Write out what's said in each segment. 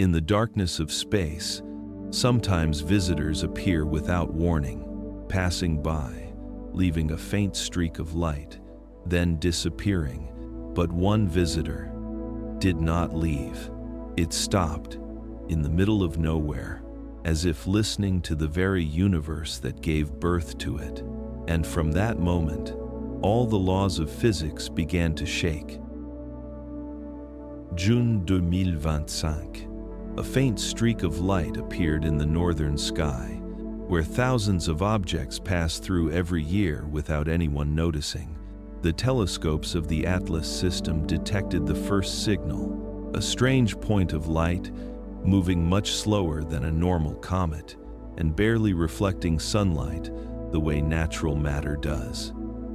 In the darkness of space, sometimes visitors appear without warning, passing by, leaving a faint streak of light, then disappearing. But one visitor did not leave. It stopped in the middle of nowhere, as if listening to the very universe that gave birth to it. And from that moment, all the laws of physics began to shake. June 2025. A faint streak of light appeared in the northern sky, where thousands of objects pass through every year without anyone noticing. The telescopes of the Atlas system detected the first signal, a strange point of light, moving much slower than a normal comet, and barely reflecting sunlight the way natural matter does.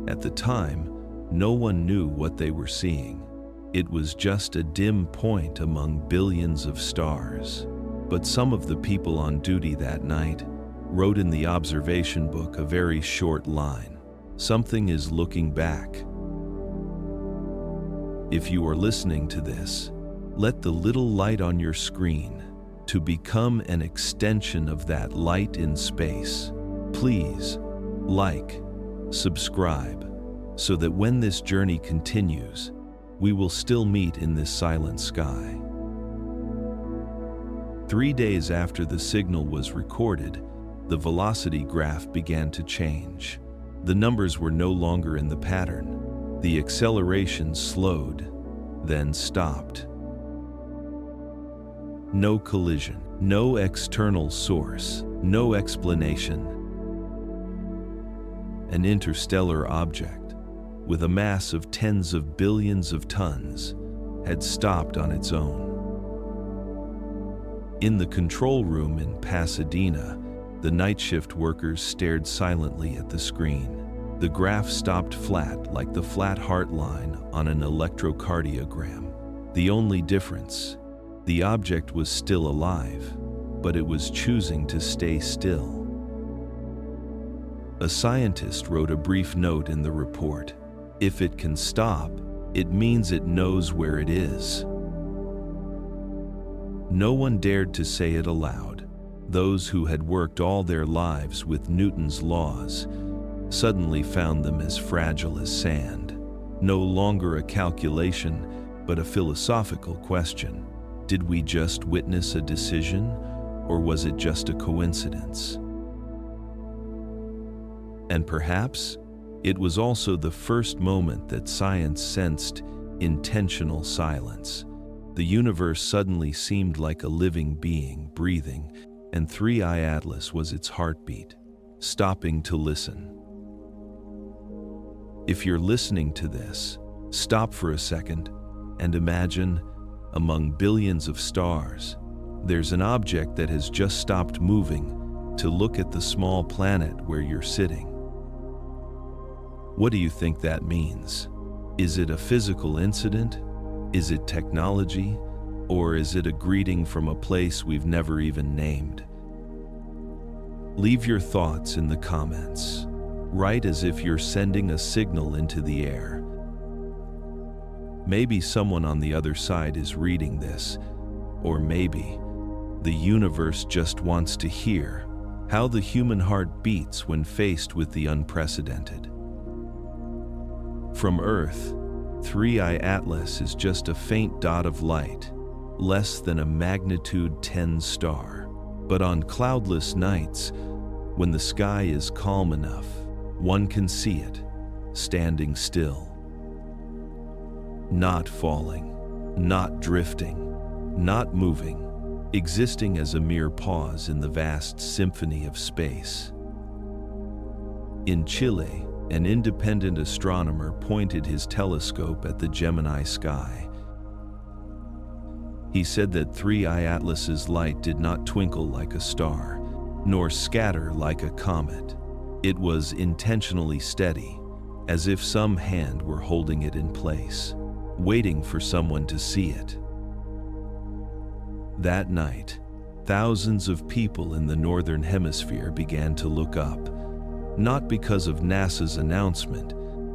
At the time, no one knew what they were seeing. It was just a dim point among billions of stars. But some of the people on duty that night wrote in the observation book a very short line: "Something is looking back." If you are listening to this, let the little light on your screen to become an extension of that light in space. Please, like, subscribe, so that when this journey continues, we will still meet in this silent sky. 3 days after the signal was recorded, the velocity graph began to change. The numbers were no longer in the pattern. The acceleration slowed, then stopped. No collision, no external source, no explanation. An interstellar object, with a mass of tens of billions of tons, had stopped on its own. In the control room in Pasadena, the night shift workers stared silently at the screen. The graph stopped flat like the flat heart line on an electrocardiogram. The only difference, the object was still alive, but it was choosing to stay still. A scientist wrote a brief note in the report: "If it can stop, it means it knows where it is." No one dared to say it aloud. Those who had worked all their lives with Newton's laws suddenly found them as fragile as sand. No longer a calculation, but a philosophical question. Did we just witness a decision, or was it just a coincidence? And perhaps it was also the first moment that science sensed intentional silence. The universe suddenly seemed like a living being breathing, and 3i Atlas was its heartbeat, stopping to listen. If you're listening to this, stop for a second and imagine, among billions of stars, there's an object that has just stopped moving to look at the small planet where you're sitting. What do you think that means? Is it a physical incident? Is it technology? Or is it a greeting from a place we've never even named? Leave your thoughts in the comments. Write as if you're sending a signal into the air. Maybe someone on the other side is reading this, or maybe the universe just wants to hear how the human heart beats when faced with the unprecedented. From Earth, 3i Atlas is just a faint dot of light, less than a magnitude 10 star. But on cloudless nights, when the sky is calm enough, one can see it, standing still. Not falling, not drifting, not moving, existing as a mere pause in the vast symphony of space. In Chile, an independent astronomer pointed his telescope at the Gemini sky. He said that 3i Atlas's light did not twinkle like a star, nor scatter like a comet. It was intentionally steady, as if some hand were holding it in place, waiting for someone to see it. That night, thousands of people in the Northern Hemisphere began to look up, not because of NASA's announcement,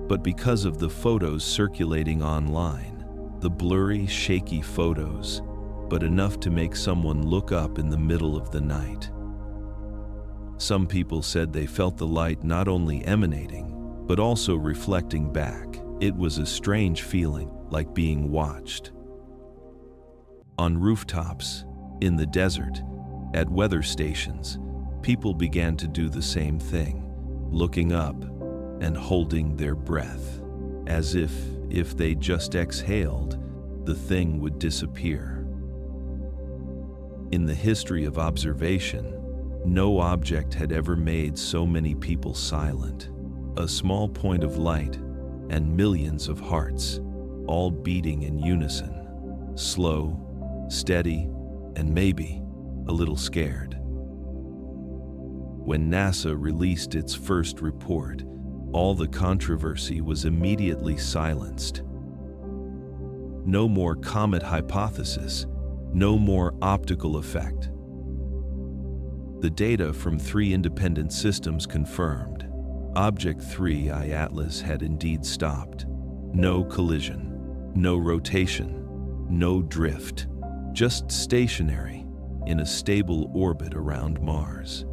but because of the photos circulating online. The blurry, shaky photos, but enough to make someone look up in the middle of the night. Some people said they felt the light not only emanating, but also reflecting back. It was a strange feeling, like being watched. On rooftops, in the desert, at weather stations, people began to do the same thing, looking up and holding their breath, as if they just exhaled, the thing would disappear. In the history of observation, no object had ever made so many people silent. A small point of light and millions of hearts, all beating in unison, slow, steady, and maybe a little scared. When NASA released its first report, all the controversy was immediately silenced. No more comet hypothesis, no more optical effect. The data from 3 independent systems confirmed Object 3I Atlas had indeed stopped. No collision, no rotation, no drift, just stationary in a stable orbit around Mars.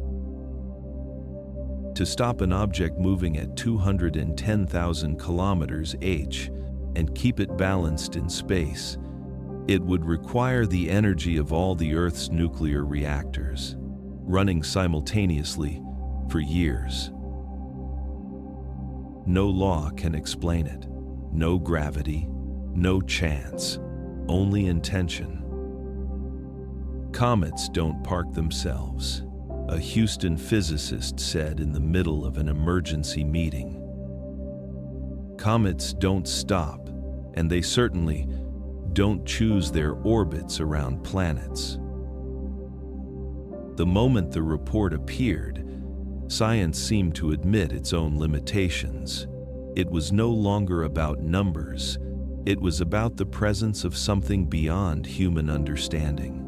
To stop an object moving at 210,000 kilometers h and keep it balanced in space, it would require the energy of all the Earth's nuclear reactors, running simultaneously for years. No law can explain it. No gravity, no chance, only intention. Comets don't park themselves, a Houston physicist said in the middle of an emergency meeting. Comets don't stop, and they certainly don't choose their orbits around planets. The moment the report appeared, science seemed to admit its own limitations. It was no longer about numbers, it was about the presence of something beyond human understanding.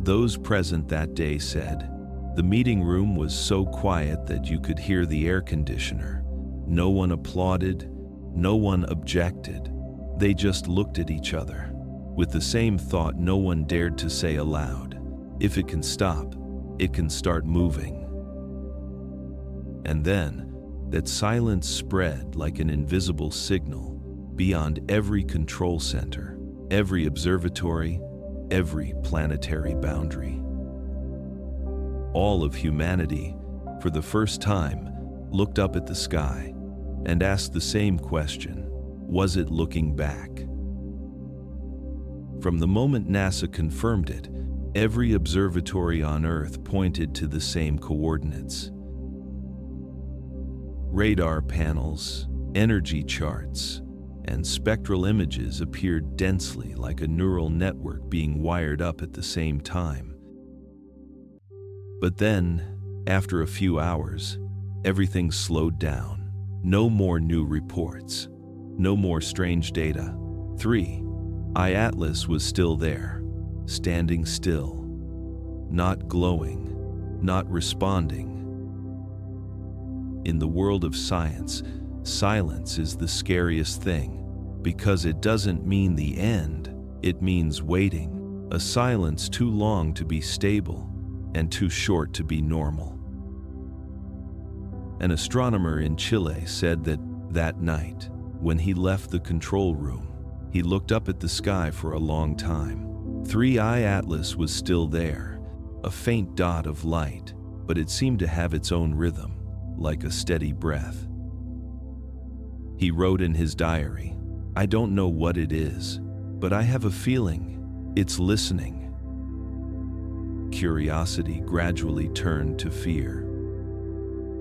Those present that day said, the meeting room was so quiet that you could hear the air conditioner. No one applauded, no one objected. They just looked at each other, with the same thought no one dared to say aloud. If it can stop, it can start moving. And then, that silence spread like an invisible signal beyond every control center, every observatory, every planetary boundary. All of humanity, for the first time, looked up at the sky and asked the same question: was it looking back? From the moment NASA confirmed it, every observatory on Earth pointed to the same coordinates. Radar panels, energy charts, and spectral images appeared densely like a neural network being wired up at the same time. But then, after a few hours, everything slowed down. No more new reports. No more strange data. 3I Atlas was still there, standing still, not glowing, not responding. In the world of science, silence is the scariest thing, because it doesn't mean the end, it means waiting, a silence too long to be stable and too short to be normal. An astronomer in Chile said that night, when he left the control room, he looked up at the sky for a long time. 3I Atlas was still there, a faint dot of light, but it seemed to have its own rhythm, like a steady breath. He wrote in his diary, "I don't know what it is, but I have a feeling it's listening." Curiosity gradually turned to fear.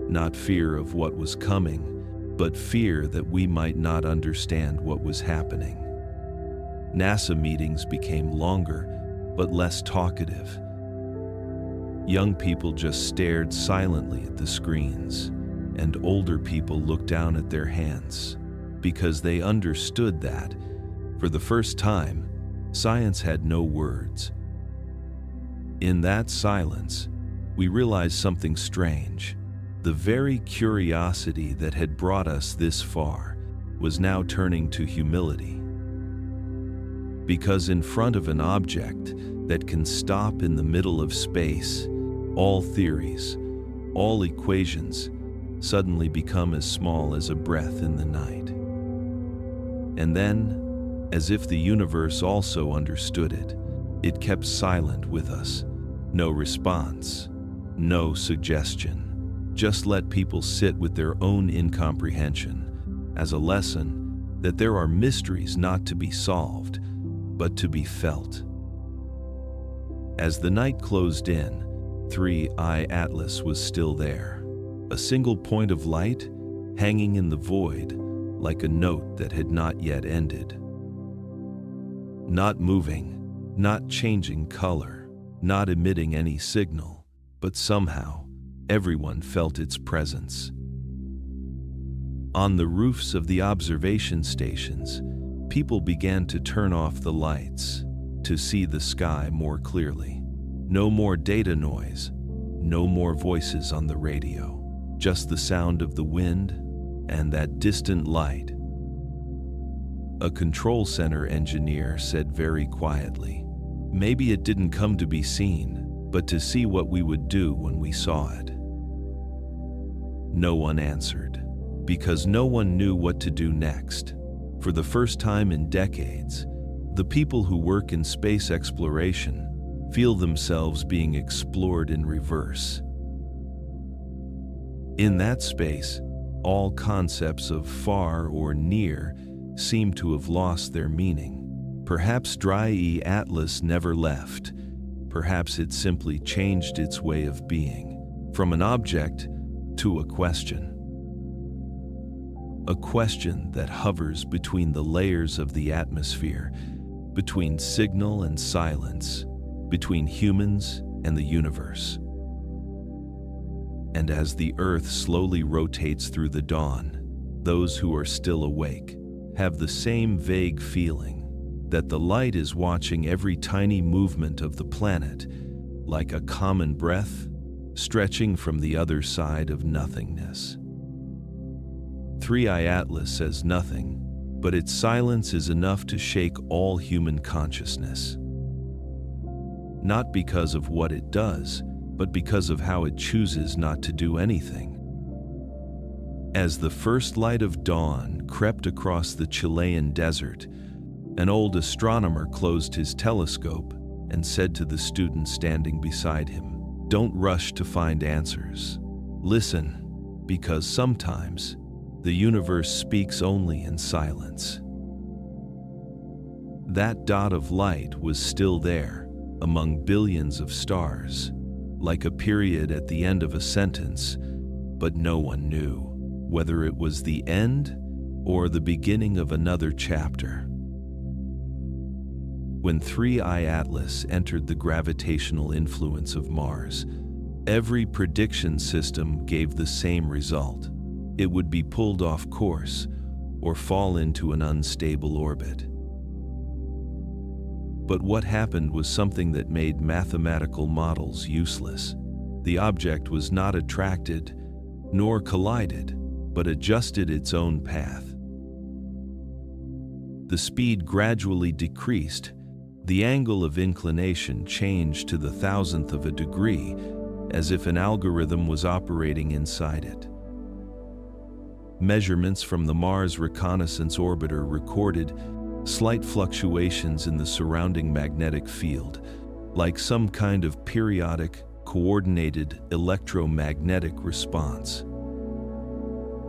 Not fear of what was coming, but fear that we might not understand what was happening. NASA meetings became longer, but less talkative. Young people just stared silently at the screens, and older people looked down at their hands, because they understood that, for the first time, science had no words. In that silence, we realized something strange. The very curiosity that had brought us this far was now turning to humility. Because in front of an object that can stop in the middle of space, all theories, all equations suddenly become as small as a breath in the night. And then, as if the universe also understood it, it kept silent with us. No response, no suggestion. Just let people sit with their own incomprehension as a lesson that there are mysteries not to be solved, but to be felt. As the night closed in, 3I Atlas was still there, a single point of light hanging in the void like a note that had not yet ended. Not moving, not changing color, not emitting any signal, but somehow everyone felt its presence. On the roofs of the observation stations, people began to turn off the lights to see the sky more clearly. No more data noise, no more voices on the radio, just the sound of the wind and that distant light. A control center engineer said very quietly, "Maybe it didn't come to be seen, but to see what we would do when we saw it." No one answered, because no one knew what to do next. For the first time in decades, the people who work in space exploration feel themselves being explored in reverse. In that space, all concepts of far or near seem to have lost their meaning. Perhaps 3I Atlas never left. Perhaps it simply changed its way of being, from an object to a question. A question that hovers between the layers of the atmosphere, between signal and silence, between humans and the universe. And as the Earth slowly rotates through the dawn, those who are still awake have the same vague feeling that the light is watching every tiny movement of the planet, like a common breath stretching from the other side of nothingness. 3I Atlas says nothing, but its silence is enough to shake all human consciousness. Not because of what it does, but because of how it chooses not to do anything. As the first light of dawn crept across the Chilean desert, an old astronomer closed his telescope and said to the student standing beside him, "Don't rush to find answers. Listen, because sometimes the universe speaks only in silence." That dot of light was still there, among billions of stars, like a period at the end of a sentence, but no one knew whether it was the end or the beginning of another chapter. When 3I Atlas entered the gravitational influence of Mars, every prediction system gave the same result. It would be pulled off course or fall into an unstable orbit. But what happened was something that made mathematical models useless. The object was not attracted nor collided, but adjusted its own path. The speed gradually decreased. The angle of inclination changed to the thousandth of a degree, as if an algorithm was operating inside it. Measurements from the Mars Reconnaissance Orbiter recorded slight fluctuations in the surrounding magnetic field, like some kind of periodic, coordinated electromagnetic response.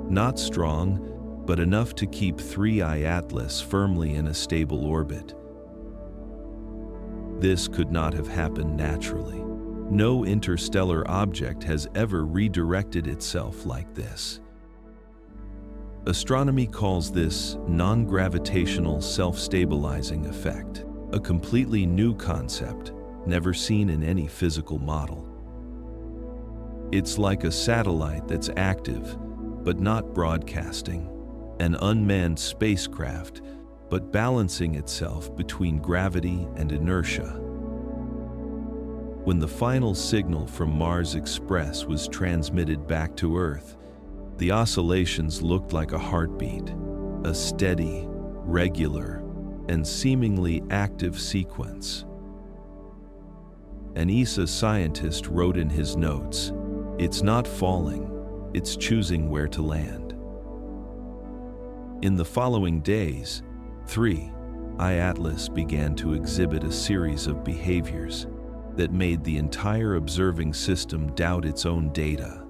Not strong, but enough to keep 3I Atlas firmly in a stable orbit. This could not have happened naturally. No interstellar object has ever redirected itself like this. Astronomy calls this non-gravitational self-stabilizing effect, a completely new concept, never seen in any physical model. It's like a satellite that's active, but not broadcasting, an unmanned spacecraft, but balancing itself between gravity and inertia. When the final signal from Mars Express was transmitted back to Earth, the oscillations looked like a heartbeat, a steady, regular, and seemingly active sequence. An ESA scientist wrote in his notes, "It's not falling, it's choosing where to land." In the following days, 3I Atlas began to exhibit a series of behaviors that made the entire observing system doubt its own data.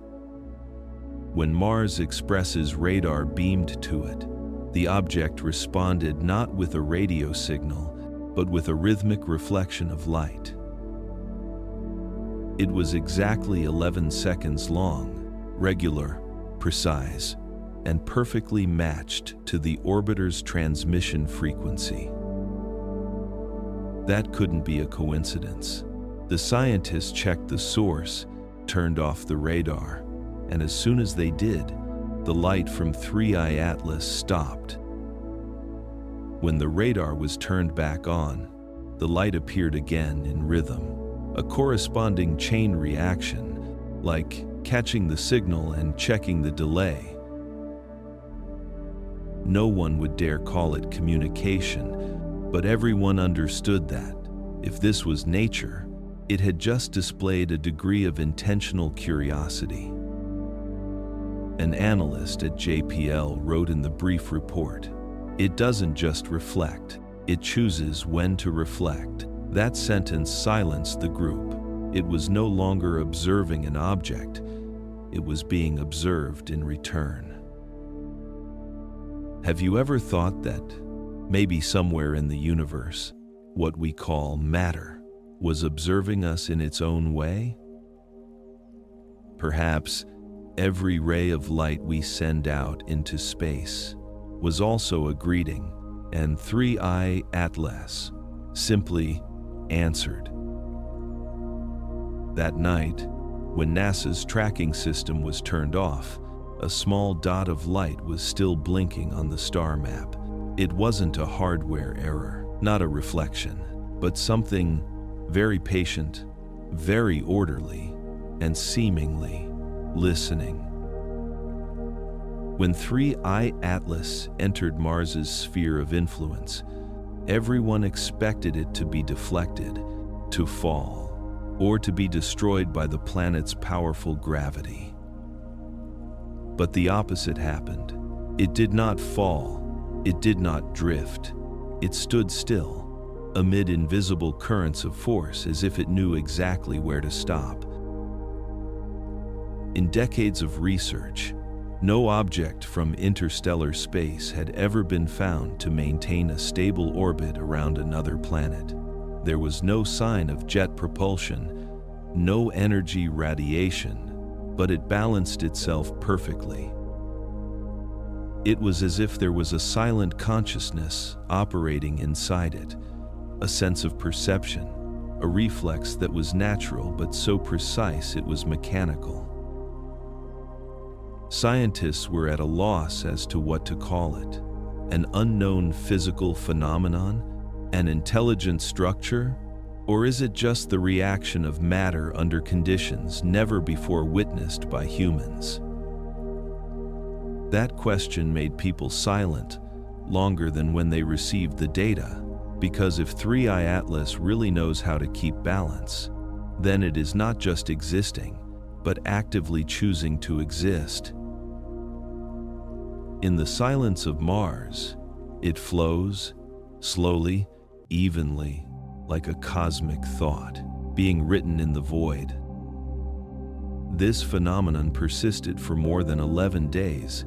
When Mars Express's radar beamed to it, the object responded not with a radio signal, but with a rhythmic reflection of light. It was exactly 11 seconds long, regular, precise, and perfectly matched to the orbiter's transmission frequency. That couldn't be a coincidence. The scientists checked the source, turned off the radar, and as soon as they did, the light from 3I Atlas stopped. When the radar was turned back on, the light appeared again in rhythm, a corresponding chain reaction, like catching the signal and checking the delay. No one would dare call it communication, but everyone understood that, if this was nature, it had just displayed a degree of intentional curiosity. An analyst at JPL wrote in the brief report, "It doesn't just reflect, it chooses when to reflect." That sentence silenced the group. It was no longer observing an object, it was being observed in return. Have you ever thought that maybe somewhere in the universe, what we call matter, was observing us in its own way? Perhaps every ray of light we send out into space was also a greeting, and 3I Atlas simply answered. That night, when NASA's tracking system was turned off, a small dot of light was still blinking on the star map. It wasn't a hardware error, not a reflection, but something very patient, very orderly, and seemingly listening. When 3I Atlas entered Mars's sphere of influence, everyone expected it to be deflected, to fall, or to be destroyed by the planet's powerful gravity. But the opposite happened. It did not fall, it did not drift, it stood still, amid invisible currents of force as if it knew exactly where to stop. In decades of research, no object from interstellar space had ever been found to maintain a stable orbit around another planet. There was no sign of jet propulsion, no energy radiation, but it balanced itself perfectly. It was as if there was a silent consciousness operating inside it, a sense of perception, a reflex that was natural but so precise it was mechanical. Scientists were at a loss as to what to call it. An unknown physical phenomenon? An intelligent structure? Or is it just the reaction of matter under conditions never before witnessed by humans? That question made people silent longer than when they received the data, because if 3I Atlas really knows how to keep balance, then it is not just existing, but actively choosing to exist. In the silence of Mars, it flows, slowly, evenly, like a cosmic thought, being written in the void. This phenomenon persisted for more than 11 days.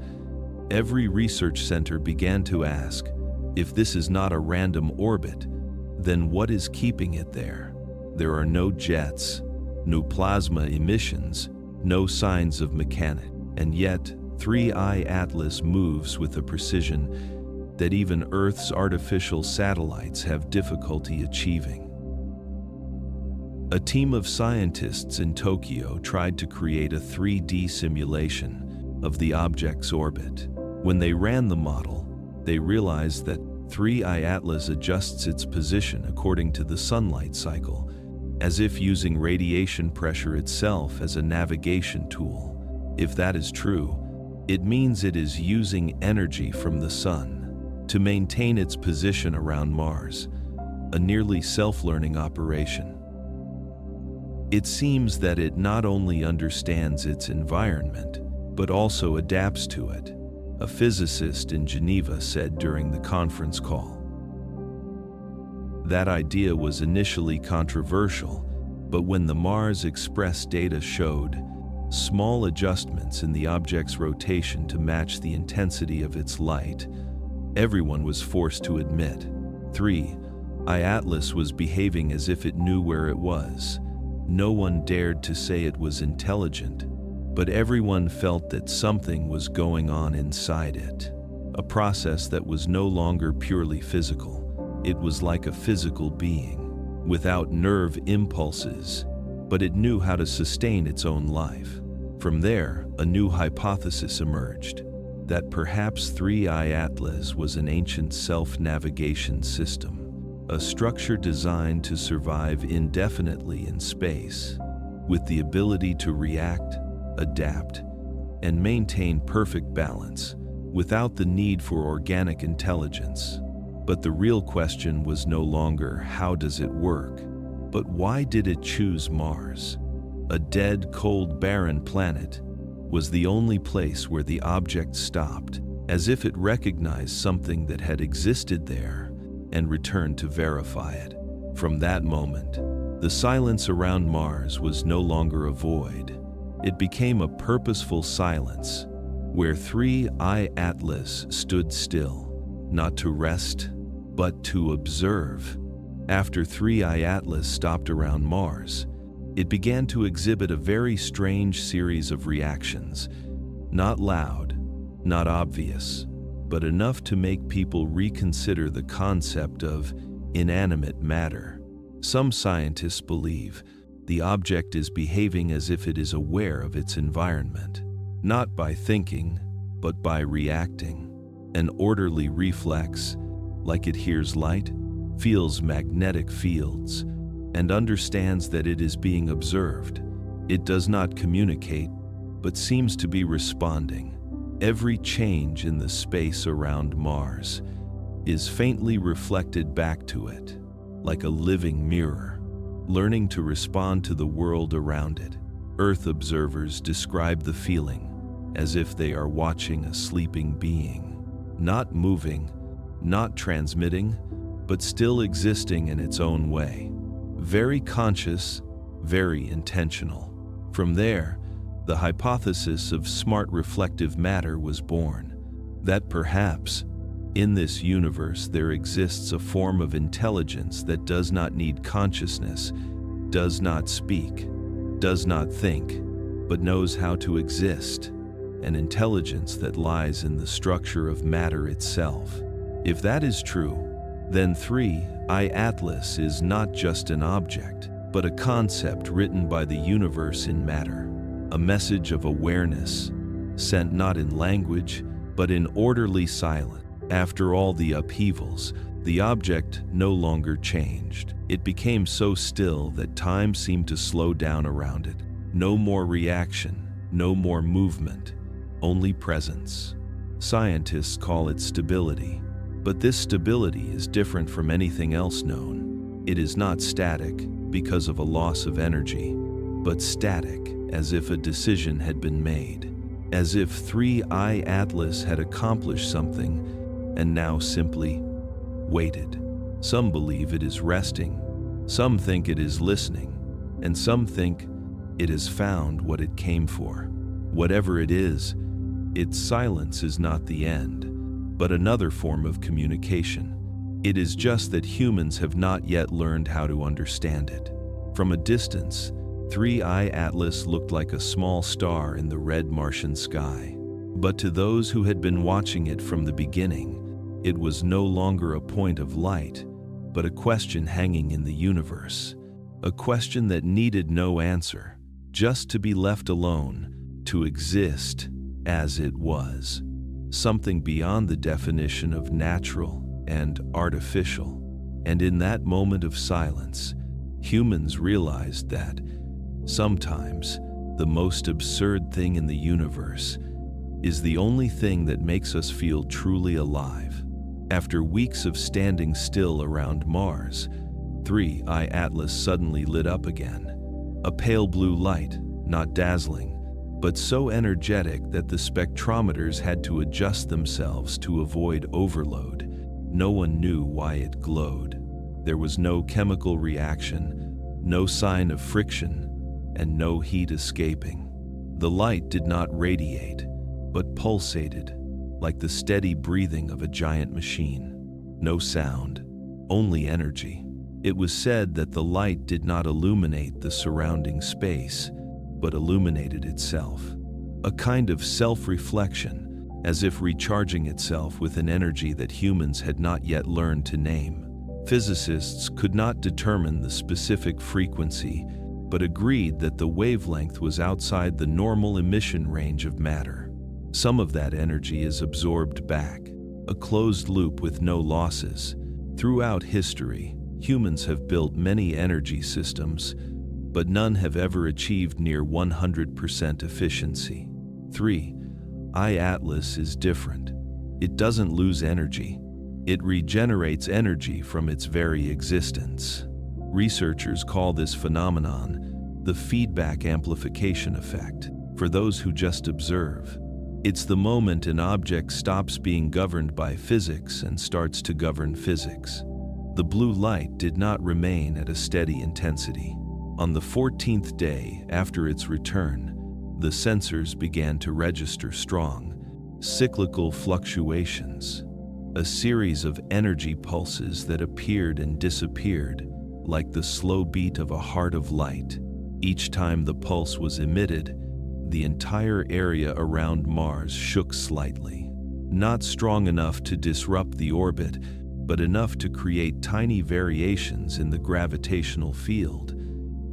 Every research center began to ask, if this is not a random orbit, then what is keeping it there? There are no jets, no plasma emissions, no signs of mechanics, and yet 3I Atlas moves with a precision that even Earth's artificial satellites have difficulty achieving. A team of scientists in Tokyo tried to create a 3D simulation of the object's orbit. When they ran the model, they realized that 3I Atlas adjusts its position according to the sunlight cycle, as if using radiation pressure itself as a navigation tool. If that is true, it means it is using energy from the sun. to maintain its position around Mars, a nearly self-learning operation. It seems that it not only understands its environment, but also adapts to it, a physicist in Geneva said during the conference call. That idea was initially controversial, but when the Mars Express data showed small adjustments in the object's rotation to match the intensity of its light, everyone was forced to admit, 3I Atlas was behaving as if it knew where it was. No one dared to say it was intelligent, but everyone felt that something was going on inside it, a process that was no longer purely physical. It was like a physical being, without nerve impulses, but it knew how to sustain its own life. From there, a new hypothesis emerged, that perhaps 3I Atlas was an ancient self-navigation system, a structure designed to survive indefinitely in space, with the ability to react, adapt, and maintain perfect balance, without the need for organic intelligence. But the real question was no longer how does it work, but why did it choose Mars? A dead, cold, barren planet was the only place where the object stopped, as if it recognized something that had existed there and returned to verify it. From that moment, the silence around Mars was no longer a void. It became a purposeful silence, where 3I Atlas stood still, not to rest, but to observe. After 3I Atlas stopped around Mars, it began to exhibit a very strange series of reactions, not loud, not obvious, but enough to make people reconsider the concept of inanimate matter. Some scientists believe the object is behaving as if it is aware of its environment, not by thinking, but by reacting. An orderly reflex, like it hears light, feels magnetic fields, and understands that it is being observed. It does not communicate, but seems to be responding. Every change in the space around Mars is faintly reflected back to it, like a living mirror, learning to respond to the world around it. Earth observers describe the feeling as if they are watching a sleeping being, not moving, not transmitting, but still existing in its own way. Very conscious, very intentional. From there, the hypothesis of smart reflective matter was born, that perhaps, in this universe there exists a form of intelligence that does not need consciousness, does not speak, does not think, but knows how to exist, an intelligence that lies in the structure of matter itself. If that is true, then 3I Atlas is not just an object, but a concept written by the universe in matter, a message of awareness, sent not in language, but in orderly silence. After all the upheavals, the object no longer changed. It became so still that time seemed to slow down around it. No more reaction, no more movement, only presence. Scientists call it stability. But this stability is different from anything else known. It is not static because of a loss of energy, but static as if a decision had been made, as if 3I Atlas had accomplished something and now simply waited. Some believe it is resting, some think it is listening, and some think it has found what it came for. Whatever it is, its silence is not the end, but another form of communication. It is just that humans have not yet learned how to understand it. From a distance, 3I Atlas looked like a small star in the red Martian sky. But to those who had been watching it from the beginning, it was no longer a point of light, but a question hanging in the universe. A question that needed no answer, just to be left alone, to exist as it was. Something beyond the definition of natural and artificial. And in that moment of silence, humans realized that sometimes the most absurd thing in the universe is the only thing that makes us feel truly alive. After weeks of standing still around Mars, 3I Atlas suddenly lit up again. A pale blue light, not dazzling, but so energetic that the spectrometers had to adjust themselves to avoid overload. No one knew why it glowed. There was no chemical reaction, no sign of friction, and no heat escaping. The light did not radiate, but pulsated, like the steady breathing of a giant machine. No sound, only energy. It was said that the light did not illuminate the surrounding space, but illuminated itself. A kind of self-reflection, as if recharging itself with an energy that humans had not yet learned to name. Physicists could not determine the specific frequency, but agreed that the wavelength was outside the normal emission range of matter. Some of that energy is absorbed back, a closed loop with no losses. Throughout history, humans have built many energy systems, but none have ever achieved near 100% efficiency. 3I Atlas is different. It doesn't lose energy. It regenerates energy from its very existence. Researchers call this phenomenon the feedback amplification effect. For those who just observe, it's the moment an object stops being governed by physics and starts to govern physics. The blue light did not remain at a steady intensity. On the 14th day after its return, the sensors began to register strong, cyclical fluctuations, a series of energy pulses that appeared and disappeared, like the slow beat of a heart of light. Each time the pulse was emitted, the entire area around Mars shook slightly. Not strong enough to disrupt the orbit, but enough to create tiny variations in the gravitational field,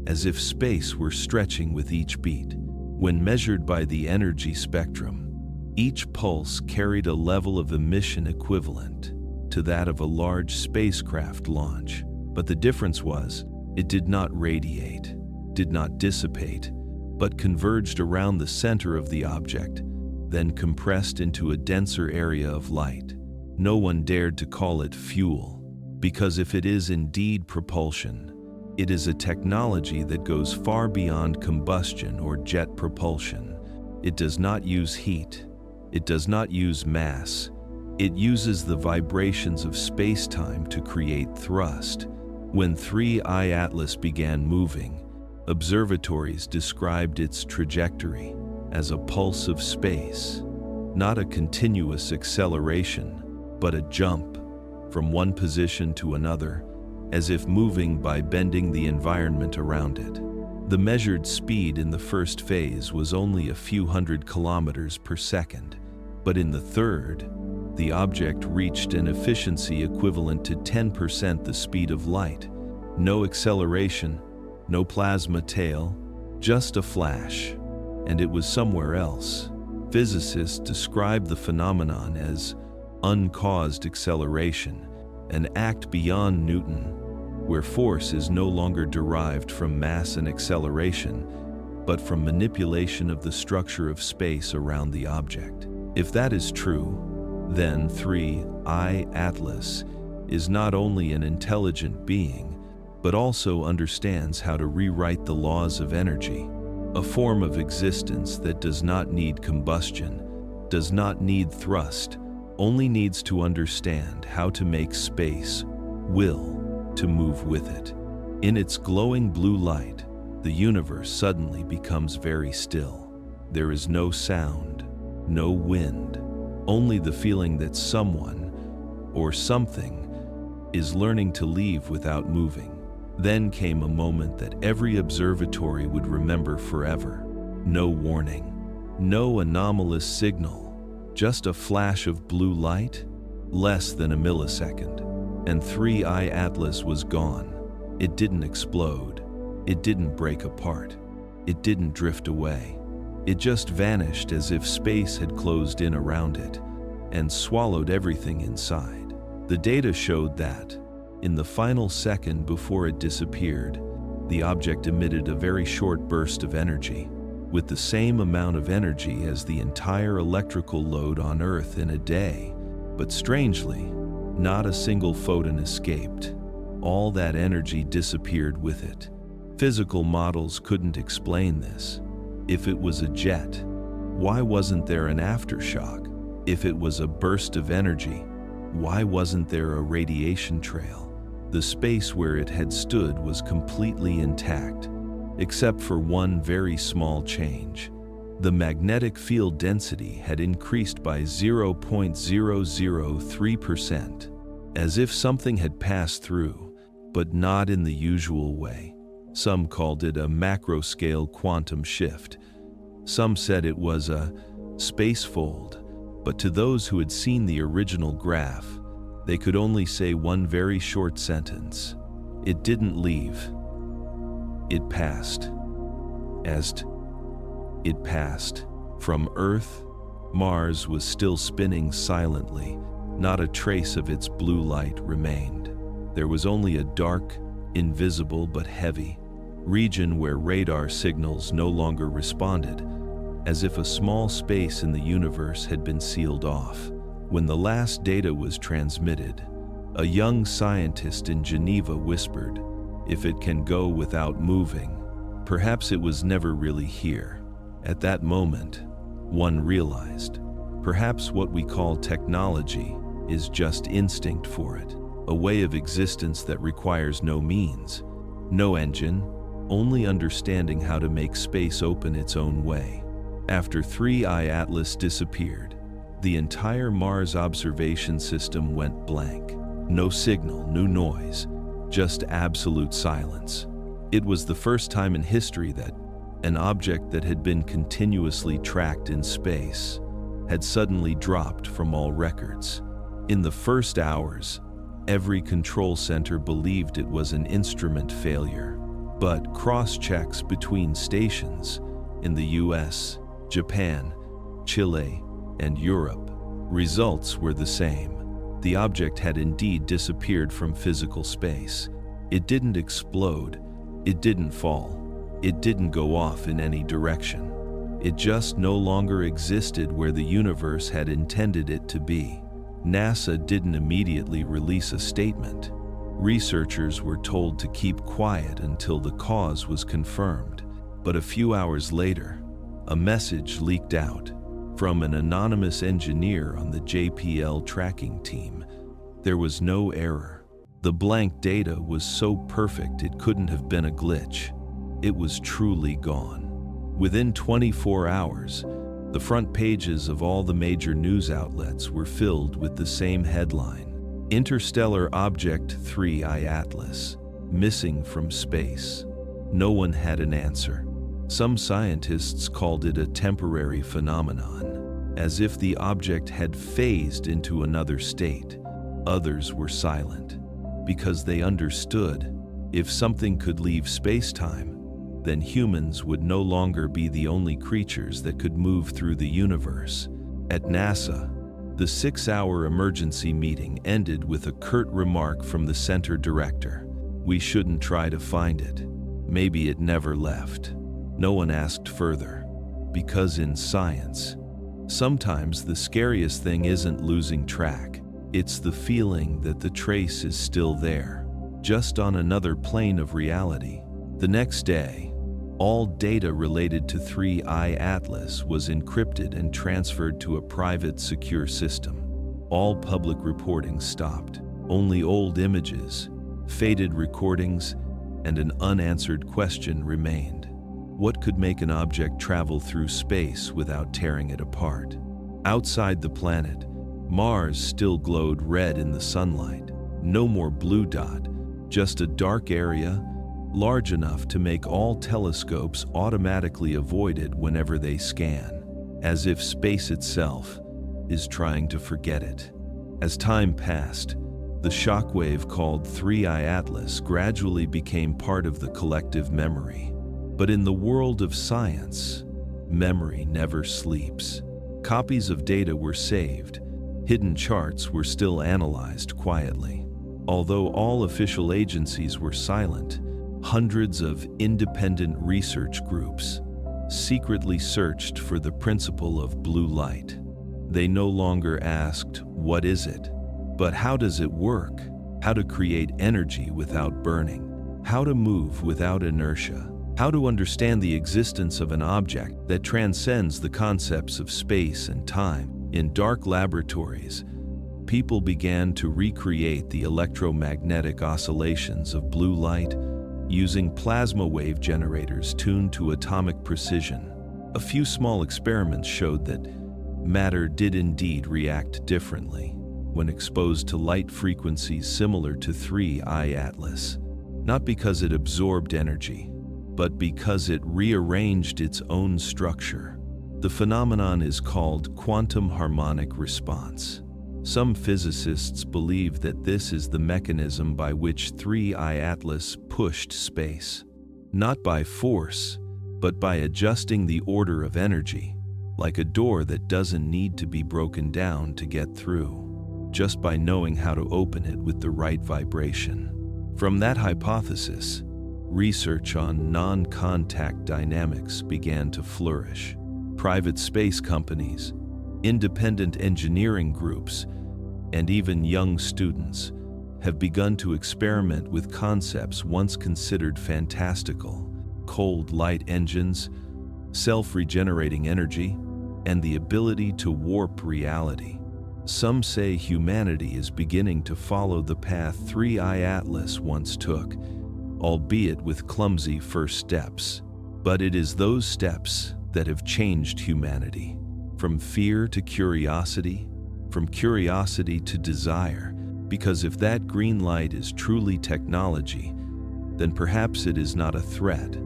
as if space were stretching with each beat. When measured by the energy spectrum, each pulse carried a level of emission equivalent to that of a large spacecraft launch. But the difference was, it did not radiate, did not dissipate, but converged around the center of the object, then compressed into a denser area of light. No one dared to call it fuel, because if it is indeed propulsion, it is a technology that goes far beyond combustion or jet propulsion. It does not use heat. It does not use mass. It uses the vibrations of space-time to create thrust. When 3I Atlas began moving, observatories described its trajectory as a pulse of space, not a continuous acceleration, but a jump from one position to another, as if moving by bending the environment around it. The measured speed in the first phase was only a few hundred kilometers per second, but in the third, the object reached an efficiency equivalent to 10% the speed of light. No acceleration, no plasma tail, just a flash, and it was somewhere else. Physicists describe the phenomenon as uncaused acceleration, an act beyond Newton, where force is no longer derived from mass and acceleration, but from manipulation of the structure of space around the object. If that is true, then 3I Atlas is not only an intelligent being, but also understands how to rewrite the laws of energy, a form of existence that does not need combustion, does not need thrust, only needs to understand how to make space will to move with it. In its glowing blue light, the universe suddenly becomes very still. There is no sound, no wind, only the feeling that someone or something is learning to leave without moving. Then came a moment that every observatory would remember forever. No warning, no anomalous signal, just a flash of blue light, less than a millisecond, and 3I Atlas was gone. It didn't explode. It didn't break apart. It didn't drift away. It just vanished as if space had closed in around it and swallowed everything inside. The data showed that, in the final second before it disappeared, the object emitted a very short burst of energy, with the same amount of energy as the entire electrical load on Earth in a day. But strangely, Not a single photon escaped. All that energy disappeared with it. Physical models couldn't explain this. If it was a jet, why wasn't there an aftershock? If it was a burst of energy, why wasn't there a radiation trail? The space where it had stood was completely intact, except for one very small change. The magnetic field density had increased by 0.003%, as if something had passed through, but not in the usual way. Some called it a macro-scale quantum shift. Some said it was a space fold, but to those who had seen the original graph, they could only say one very short sentence. It didn't leave. It passed. It passed. From Earth, Mars was still spinning silently. Not a trace of its blue light remained. There was only a dark, invisible but heavy region where radar signals no longer responded, as if a small space in the universe had been sealed off. When the last data was transmitted, a young scientist in Geneva whispered, "If it can go without moving, perhaps it was never really here." At that moment, one realized, perhaps what we call technology is just instinct for it, a way of existence that requires no means, no engine, only understanding how to make space open its own way. After 3I Atlas disappeared, the entire Mars observation system went blank. No signal, no noise, just absolute silence. It was the first time in history that an object that had been continuously tracked in space had suddenly dropped from all records. In the first hours, every control center believed it was an instrument failure, but cross-checks between stations in the US, Japan, Chile, and Europe, results were the same. The object had indeed disappeared from physical space. It didn't explode, it didn't fall, it didn't go off in any direction. It just no longer existed where the universe had intended it to be. NASA didn't immediately release a statement. Researchers were told to keep quiet until the cause was confirmed. But a few hours later, a message leaked out from an anonymous engineer on the JPL tracking team. There was no error. The blank data was so perfect it couldn't have been a glitch. It was truly gone. Within 24 hours, the front pages of all the major news outlets were filled with the same headline: Interstellar Object 3I Atlas, missing from space. No one had an answer. Some scientists called it a temporary phenomenon, as if the object had phased into another state. Others were silent, because they understood if something could leave space-time, then humans would no longer be the only creatures that could move through the universe. At NASA, the 6-hour emergency meeting ended with a curt remark from the center director: "We shouldn't try to find it. Maybe it never left." No one asked further, because in science, sometimes the scariest thing isn't losing track. It's the feeling that the trace is still there, just on another plane of reality. The next day, all data related to 3I Atlas was encrypted and transferred to a private, secure system. All public reporting stopped. Only old images, faded recordings, and an unanswered question remained. What could make an object travel through space without tearing it apart? Outside the planet, Mars still glowed red in the sunlight. No more blue dot, just a dark area large enough to make all telescopes automatically avoid it whenever they scan, as if space itself is trying to forget it. As time passed, the shockwave called 3I Atlas gradually became part of the collective memory. But in the world of science, memory never sleeps. Copies of data were saved. Hidden charts were still analyzed quietly. Although all official agencies were silent, hundreds of independent research groups secretly searched for the principle of blue light. They no longer asked, "What is it?" But how does it work? How to create energy without burning? How to move without inertia? How to understand the existence of an object that transcends the concepts of space and time? In dark laboratories, people began to recreate the electromagnetic oscillations of blue light using plasma wave generators tuned to atomic precision. A few small experiments showed that matter did indeed react differently when exposed to light frequencies similar to 3I Atlas, not because it absorbed energy, but because it rearranged its own structure. The phenomenon is called quantum harmonic response. Some physicists believe that this is the mechanism by which 3I Atlas pushed space, not by force, but by adjusting the order of energy, like a door that doesn't need to be broken down to get through, just by knowing how to open it with the right vibration. From that hypothesis, research on non-contact dynamics began to flourish. Private space companies, independent engineering groups, and even young students have begun to experiment with concepts once considered fantastical: cold light engines, self-regenerating energy, and the ability to warp reality. Some say humanity is beginning to follow the path 3I Atlas once took, albeit with clumsy first steps. But it is those steps that have changed humanity, from fear to curiosity, from curiosity to desire, because if that green light is truly technology, then perhaps it is not a threat,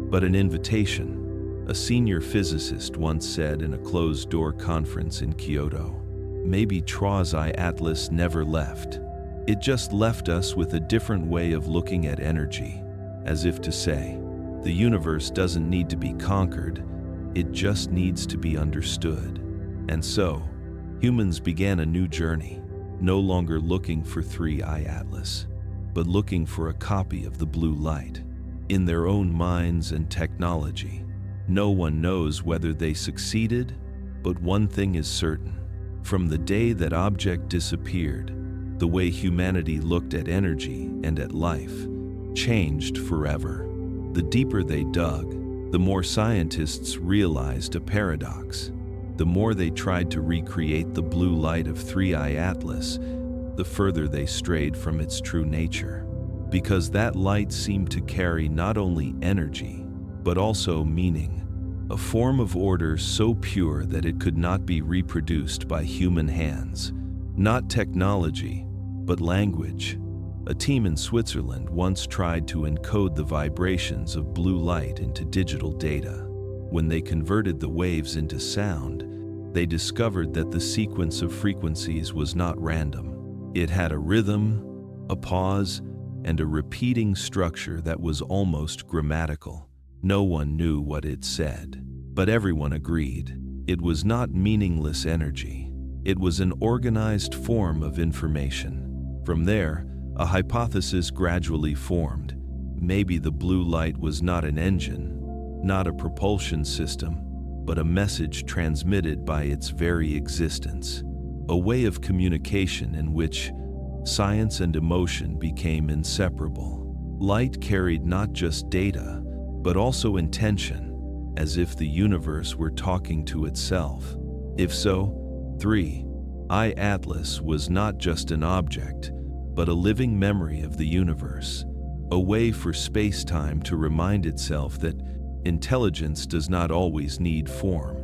but an invitation. A senior physicist once said in a closed-door conference in Kyoto, "Maybe 3I Atlas never left. It just left us with a different way of looking at energy," as if to say, the universe doesn't need to be conquered, it just needs to be understood. And so, humans began a new journey, no longer looking for 3I Atlas, but looking for a copy of the blue light, in their own minds and technology. No one knows whether they succeeded, but one thing is certain. From the day that object disappeared, the way humanity looked at energy and at life changed forever. The deeper they dug, the more scientists realized a paradox. The more they tried to recreate the blue light of 3I Atlas, the further they strayed from its true nature. Because that light seemed to carry not only energy, but also meaning, a form of order so pure that it could not be reproduced by human hands. Not technology, but language. A team in Switzerland once tried to encode the vibrations of blue light into digital data. When they converted the waves into sound, they discovered that the sequence of frequencies was not random. It had a rhythm, a pause, and a repeating structure that was almost grammatical. No one knew what it said, but everyone agreed. It was not meaningless energy. It was an organized form of information. From there, a hypothesis gradually formed. Maybe the blue light was not an engine, not a propulsion system, but a message transmitted by its very existence. A way of communication in which science and emotion became inseparable. Light carried not just data, but also intention, as if the universe were talking to itself. If so, 3I Atlas was not just an object, but a living memory of the universe, a way for space-time to remind itself that intelligence does not always need form,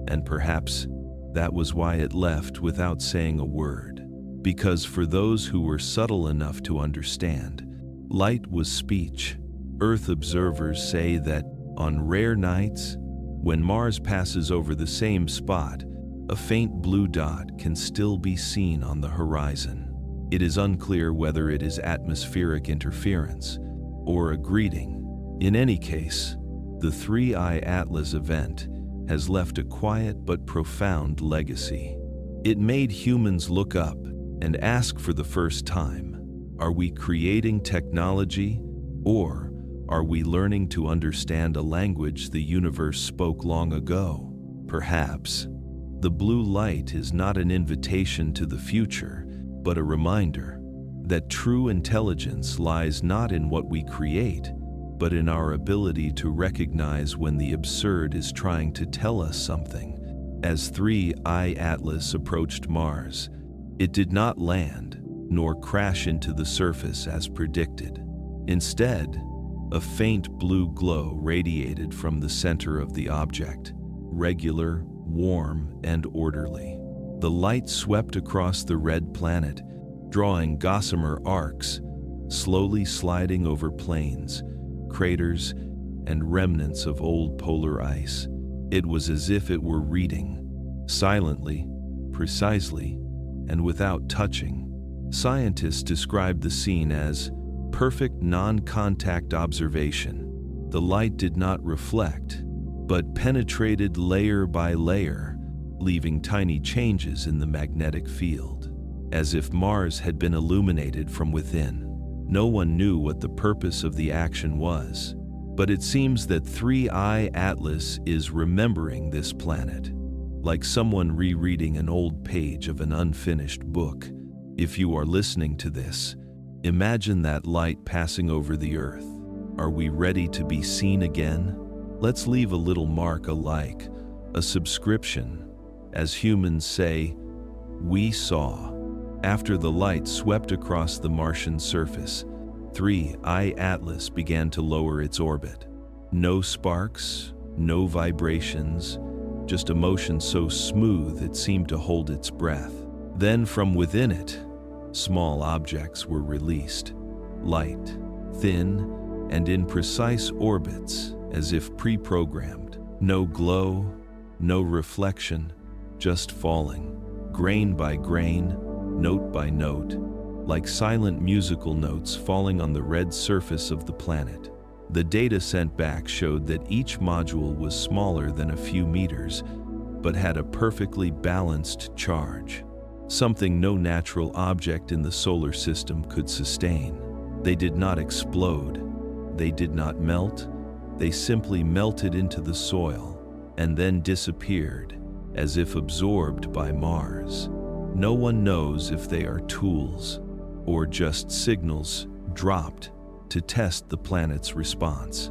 and perhaps that was why it left without saying a word. Because for those who were subtle enough to understand, light was speech. Earth observers say that on rare nights, when Mars passes over the same spot, a faint blue dot can still be seen on the horizon. It is unclear whether it is atmospheric interference or a greeting. In any case, the 3I Atlas event has left a quiet but profound legacy. It made humans look up and ask for the first time, are we creating technology, or are we learning to understand a language the universe spoke long ago? Perhaps the blue light is not an invitation to the future, but a reminder that true intelligence lies not in what we create, but in our ability to recognize when the absurd is trying to tell us something. As 3I Atlas approached Mars, it did not land nor crash into the surface as predicted. Instead, a faint blue glow radiated from the center of the object, regular, warm, and orderly. The light swept across the red planet, drawing gossamer arcs, slowly sliding over plains, craters, and remnants of old polar ice. It was as if it were reading, silently, precisely, and without touching. Scientists described the scene as perfect non-contact observation. The light did not reflect, but penetrated layer by layer, leaving tiny changes in the magnetic field, as if Mars had been illuminated from within. No one knew what the purpose of the action was, but it seems that 3I Atlas is remembering this planet, like someone rereading an old page of an unfinished book. If you are listening to this, imagine that light passing over the Earth. Are we ready to be seen again? Let's leave a little mark, a like, a subscription. As humans say, we saw. After the light swept across the Martian surface, 3I Atlas began to lower its orbit. No sparks, no vibrations, just a motion so smooth it seemed to hold its breath. Then from within it, small objects were released, light, thin, and in precise orbits, as if pre-programmed. No glow, no reflection, just falling, grain by grain, note by note, like silent musical notes falling on the red surface of the planet. The data sent back showed that each module was smaller than a few meters, but had a perfectly balanced charge, something no natural object in the solar system could sustain. They did not explode, they did not melt, they simply melted into the soil and then disappeared, as if absorbed by Mars. No one knows if they are tools or just signals dropped to test the planet's response.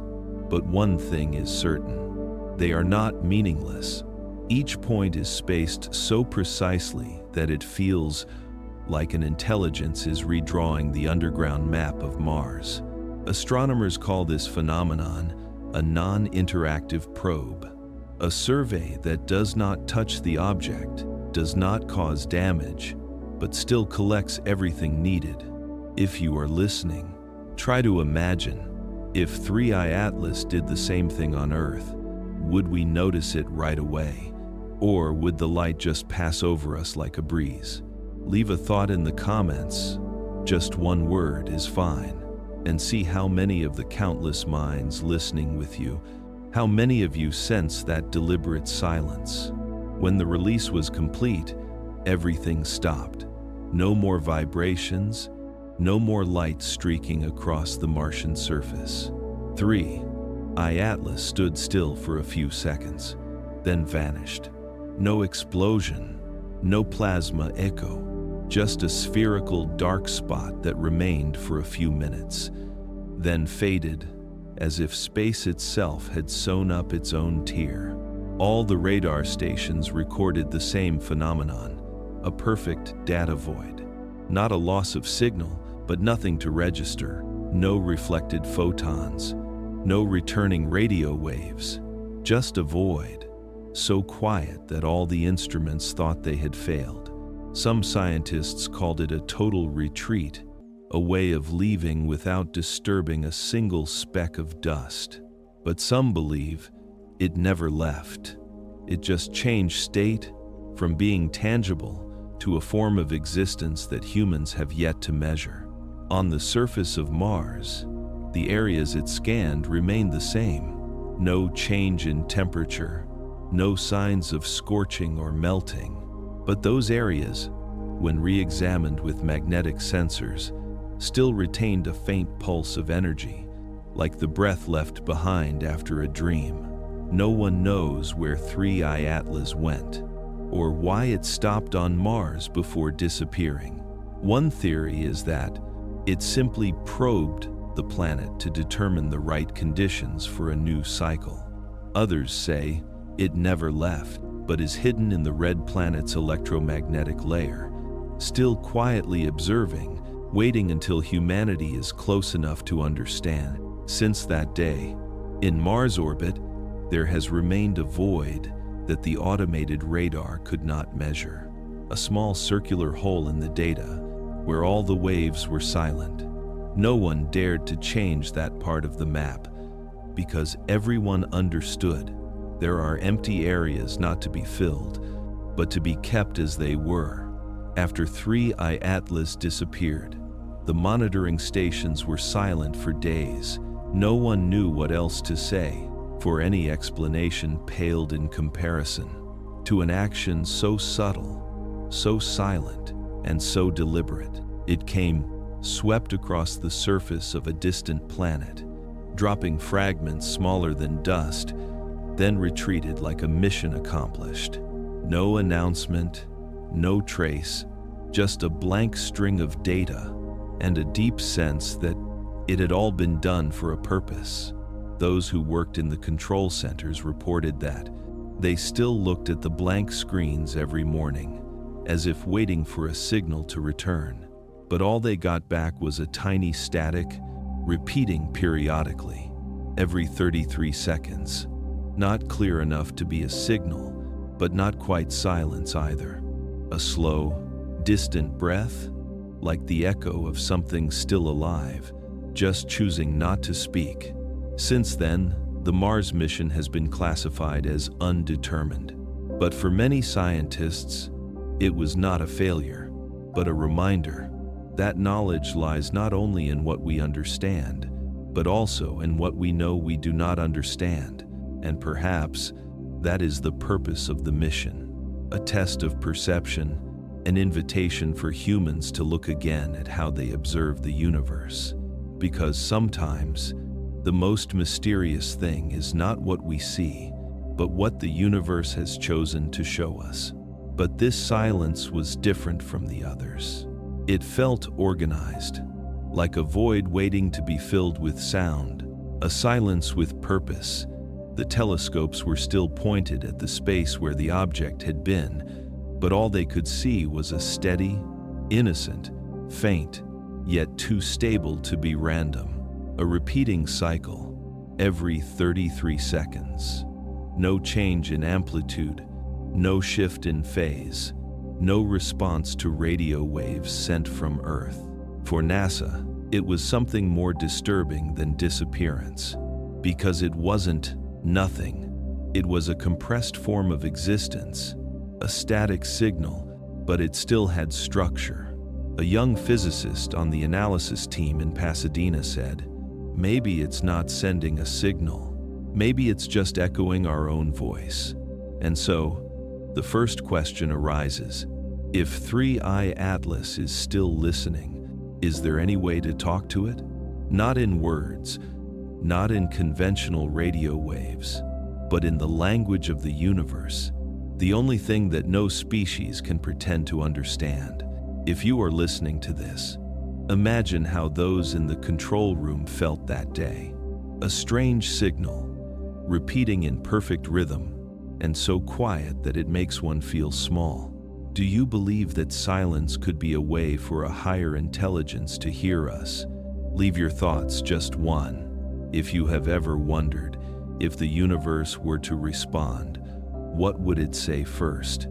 But one thing is certain: they are not meaningless. Each point is spaced so precisely that it feels like an intelligence is redrawing the underground map of Mars. Astronomers call this phenomenon a non-interactive probe, a survey that does not touch the object, does not cause damage, but still collects everything needed. If you are listening, try to imagine if 3I Atlas did the same thing on Earth. Would we notice it right away? Or would the light just pass over us like a breeze? Leave a thought in the comments. Just one word is fine. And see how many of the countless minds listening with you, how many of you sense that deliberate silence. When the release was complete, everything stopped. No more vibrations, no more light streaking across the Martian surface. 3I Atlas stood still for a few seconds, then vanished. No explosion, no plasma echo, just a spherical dark spot that remained for a few minutes, then faded, as if space itself had sewn up its own tear. All the radar stations recorded the same phenomenon, a perfect data void. Not a loss of signal, but nothing to register. No reflected photons, no returning radio waves, just a void, so quiet that all the instruments thought they had failed. Some scientists called it a total retreat, a way of leaving without disturbing a single speck of dust. But some believe it never left. It just changed state from being tangible to a form of existence that humans have yet to measure. On the surface of Mars, the areas it scanned remained the same. No change in temperature, no signs of scorching or melting. But those areas, when re-examined with magnetic sensors, still retained a faint pulse of energy, like the breath left behind after a dream. No one knows where 3I Atlas went, or why it stopped on Mars before disappearing. One theory is that it simply probed the planet to determine the right conditions for a new cycle. Others say it never left, but is hidden in the red planet's electromagnetic layer, still quietly observing, waiting until humanity is close enough to understand. Since that day, in Mars orbit, there has remained a void that the automated radar could not measure, a small circular hole in the data where all the waves were silent. No one dared to change that part of the map because everyone understood there are empty areas not to be filled, but to be kept as they were. After 3I Atlas disappeared, the monitoring stations were silent for days. No one knew what else to say, for any explanation paled in comparison to an action so subtle, so silent, and so deliberate. It came, swept across the surface of a distant planet, dropping fragments smaller than dust, then retreated like a mission accomplished. No announcement, no trace, just a blank string of data, and a deep sense that it had all been done for a purpose. Those who worked in the control centers reported that they still looked at the blank screens every morning, as if waiting for a signal to return. But all they got back was a tiny static, repeating periodically, every 33 seconds. Not clear enough to be a signal, but not quite silence either. A slow, distant breath, like the echo of something still alive, just choosing not to speak. Since then, the Mars mission has been classified as undetermined. But for many scientists, it was not a failure, but a reminder. That knowledge lies not only in what we understand, but also in what we know we do not understand. And perhaps that is the purpose of the mission, a test of perception, an invitation for humans to look again at how they observe the universe. Because sometimes, the most mysterious thing is not what we see, but what the universe has chosen to show us. But this silence was different from the others. It felt organized, like a void waiting to be filled with sound, a silence with purpose. The telescopes were still pointed at the space where the object had been, but all they could see was a steady, innocent, faint, yet too stable to be random, a repeating cycle every 33 seconds. No change in amplitude, no shift in phase, no response to radio waves sent from Earth. For NASA, it was something more disturbing than disappearance, because it wasn't nothing. It was a compressed form of existence, a static signal, but it still had structure. A young physicist on the analysis team in Pasadena said, "Maybe it's not sending a signal. Maybe it's just echoing our own voice." And so, the first question arises: if 3I Atlas is still listening, is there any way to talk to it? Not in words, not in conventional radio waves, but in the language of the universe, the only thing that no species can pretend to understand. If you are listening to this, imagine how those in the control room felt that day. A strange signal, repeating in perfect rhythm, and so quiet that it makes one feel small. Do you believe that silence could be a way for a higher intelligence to hear us? Leave your thoughts just one. If you have ever wondered if the universe were to respond, what would it say first?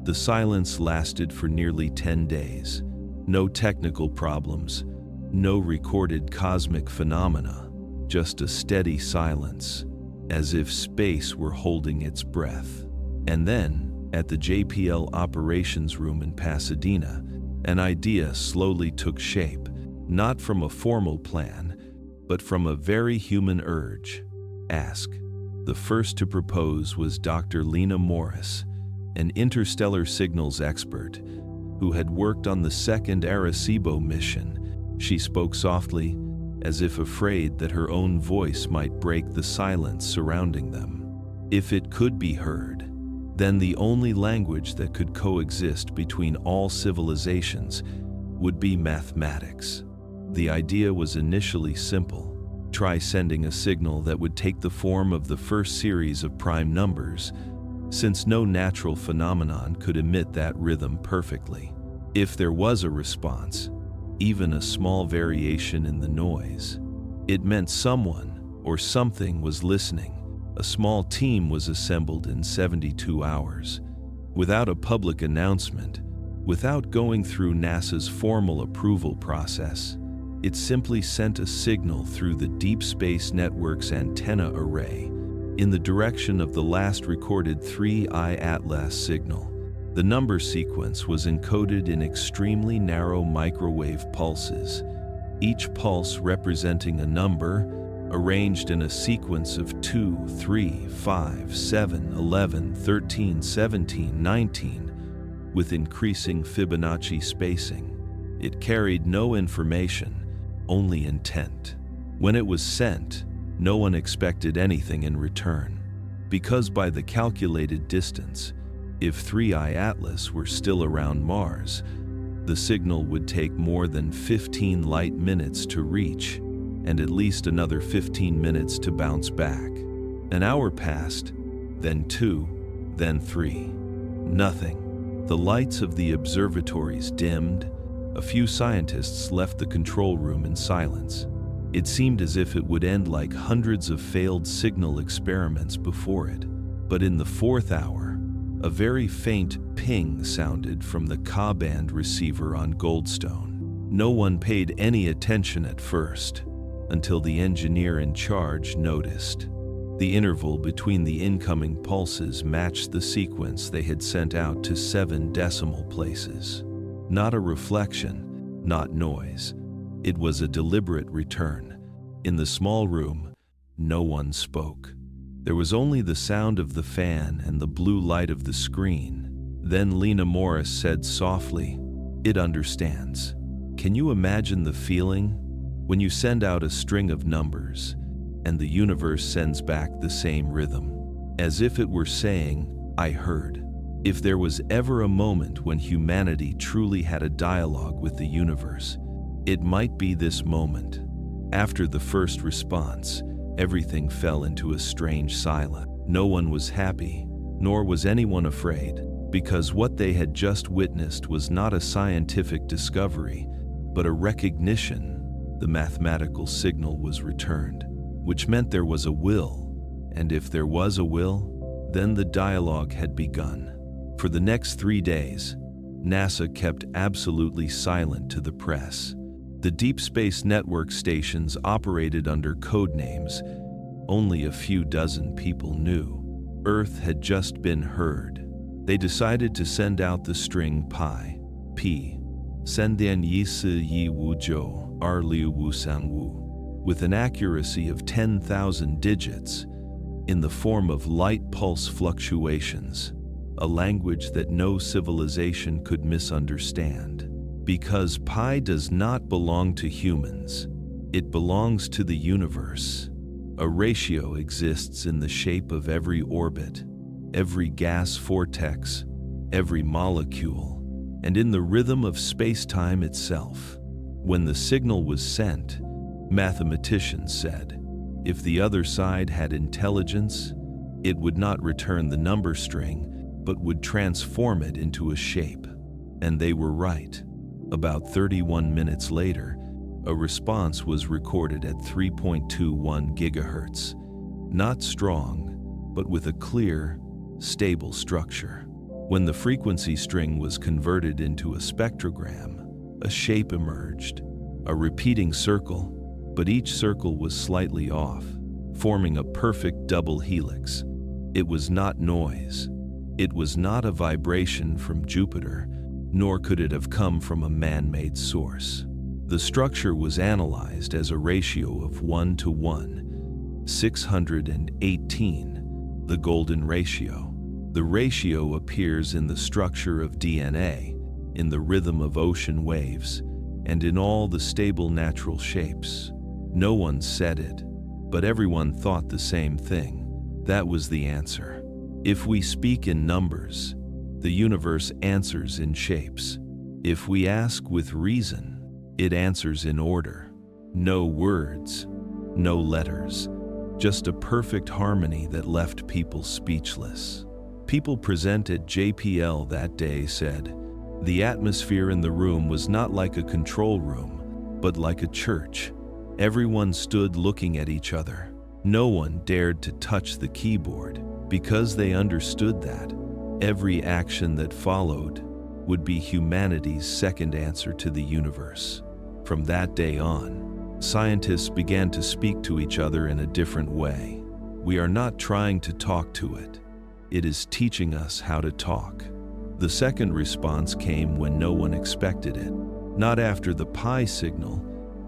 The silence lasted for nearly 10 days. No technical problems, no recorded cosmic phenomena, just a steady silence, as if space were holding its breath. And then, at the JPL operations room in Pasadena, an idea slowly took shape, not from a formal plan, but from a very human urge. Ask. The first to propose was Dr. Lena Morris, an interstellar signals expert who had worked on the second Arecibo mission. She spoke softly, as if afraid that her own voice might break the silence surrounding them. If it could be heard, then the only language that could coexist between all civilizations, would be mathematics. The idea was initially simple. Try sending a signal that would take the form of the first series of prime numbers, since no natural phenomenon could emit that rhythm perfectly. If there was a response, even a small variation in the noise, it meant someone or something was listening. A small team was assembled in 72 hours, without a public announcement, without going through NASA's formal approval process. It simply sent a signal through the Deep Space Network's antenna array in the direction of the last recorded 3I Atlas signal. The number sequence was encoded in extremely narrow microwave pulses, each pulse representing a number arranged in a sequence of 2, 3, 5, 7, 11, 13, 17, 19, with increasing Fibonacci spacing. It carried no information, only intent. When it was sent, no one expected anything in return, because by the calculated distance, if 3I Atlas were still around Mars, the signal would take more than 15 light minutes to reach, and at least another 15 minutes to bounce back. An hour passed, then 2, then 3. Nothing. The lights of the observatories dimmed. A few scientists left the control room in silence. It seemed as if it would end like hundreds of failed signal experiments before it. But in the fourth hour, a very faint ping sounded from the Ka-band receiver on Goldstone. No one paid any attention at first, until the engineer in charge noticed. The interval between the incoming pulses matched the sequence they had sent out to 7 decimal places. Not a reflection, not noise. It was a deliberate return. In the small room, no one spoke. There was only the sound of the fan and the blue light of the screen. Then Lena Morris said softly, "It understands." Can you imagine the feeling when you send out a string of numbers and the universe sends back the same rhythm? As if it were saying, "I heard." If there was ever a moment when humanity truly had a dialogue with the universe, it might be this moment. After the first response, everything fell into a strange silence. No one was happy, nor was anyone afraid, because what they had just witnessed was not a scientific discovery, but a recognition. The mathematical signal was returned, which meant there was a will, and if there was a will, then the dialogue had begun. For the next 3 days, NASA kept absolutely silent to the press. The Deep Space Network stations operated under code names. Only a few dozen people knew. Earth had just been heard. They decided to send out the string pi, p, senden yisi yi wu jo, ar liu wu san wu, with an accuracy of 10,000 digits, in the form of light pulse fluctuations, a language that no civilization could misunderstand. Because pi does not belong to humans, it belongs to the universe. A ratio exists in the shape of every orbit, every gas vortex, every molecule, and in the rhythm of space-time itself. When the signal was sent, mathematicians said, if the other side had intelligence, it would not return the number string, but would transform it into a shape. And they were right. About 31 minutes later, a response was recorded at 3.21 gigahertz. Not strong, but with a clear, stable structure. When the frequency string was converted into a spectrogram, a shape emerged, a repeating circle, but each circle was slightly off, forming a perfect double helix. It was not noise. It was not a vibration from Jupiter, nor could it have come from a man-made source. The structure was analyzed as a ratio of 1:1, 618, the golden ratio. The ratio appears in the structure of DNA, in the rhythm of ocean waves, and in all the stable natural shapes. No one said it, but everyone thought the same thing. That was the answer. If we speak in numbers, the universe answers in shapes. If we ask with reason, it answers in order. No words, no letters, just a perfect harmony that left people speechless. People present at JPL that day said, the atmosphere in the room was not like a control room, but like a church. Everyone stood looking at each other. No one dared to touch the keyboard because they understood that every action that followed would be humanity's second answer to the universe. From that day on, scientists began to speak to each other in a different way. We are not trying to talk to it. It is teaching us how to talk. The second response came when no one expected it. Not after the pi signal,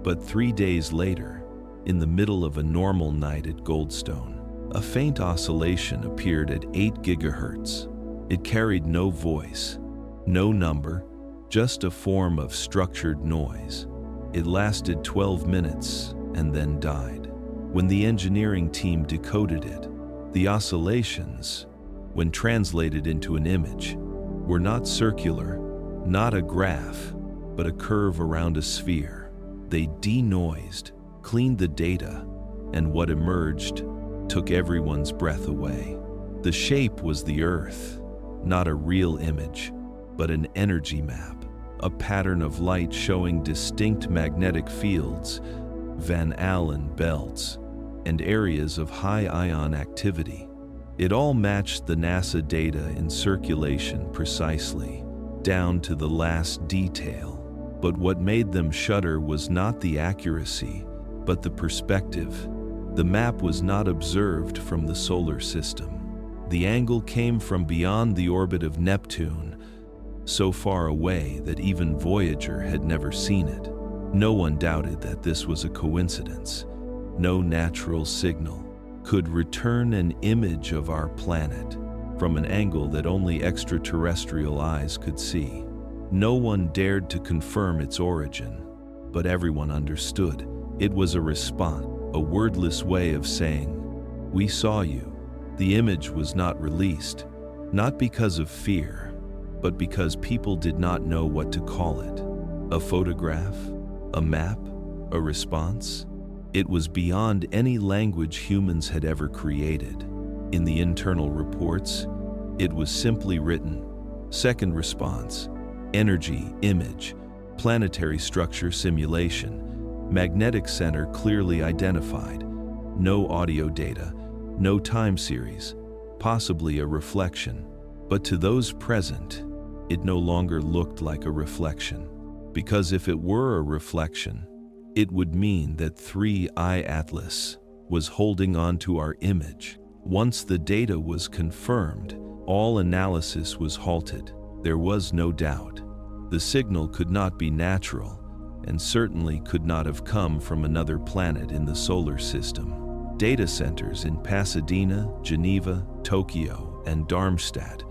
but 3 days later, in the middle of a normal night at Goldstone. A faint oscillation appeared at 8 gigahertz. It carried no voice, no number, just a form of structured noise. It lasted 12 minutes and then died. When the engineering team decoded it, the oscillations, when translated into an image, were not circular, not a graph, but a curve around a sphere. They denoised, cleaned the data, and what emerged took everyone's breath away. The shape was the Earth, not a real image, but an energy map, a pattern of light showing distinct magnetic fields, Van Allen belts, and areas of high ion activity. It all matched the NASA data in circulation precisely, down to the last detail. But what made them shudder was not the accuracy, but the perspective. The map was not observed from the solar system. The angle came from beyond the orbit of Neptune, so far away that even Voyager had never seen it. No one doubted that this was a coincidence. No natural signal could return an image of our planet from an angle that only extraterrestrial eyes could see. No one dared to confirm its origin, but everyone understood. It was a response, a wordless way of saying, "We saw you." The image was not released, not because of fear, but because people did not know what to call it. A photograph? A map? A response? It was beyond any language humans had ever created. In the internal reports, it was simply written, second response, energy, image, planetary structure simulation, magnetic center clearly identified, no audio data, no time series, possibly a reflection. But to those present, it no longer looked like a reflection. Because if it were a reflection, it would mean that 3I Atlas was holding on to our image. Once the data was confirmed, all analysis was halted. There was no doubt. The signal could not be natural, and certainly could not have come from another planet in the solar system. Data centers in Pasadena, Geneva, Tokyo, and Darmstadt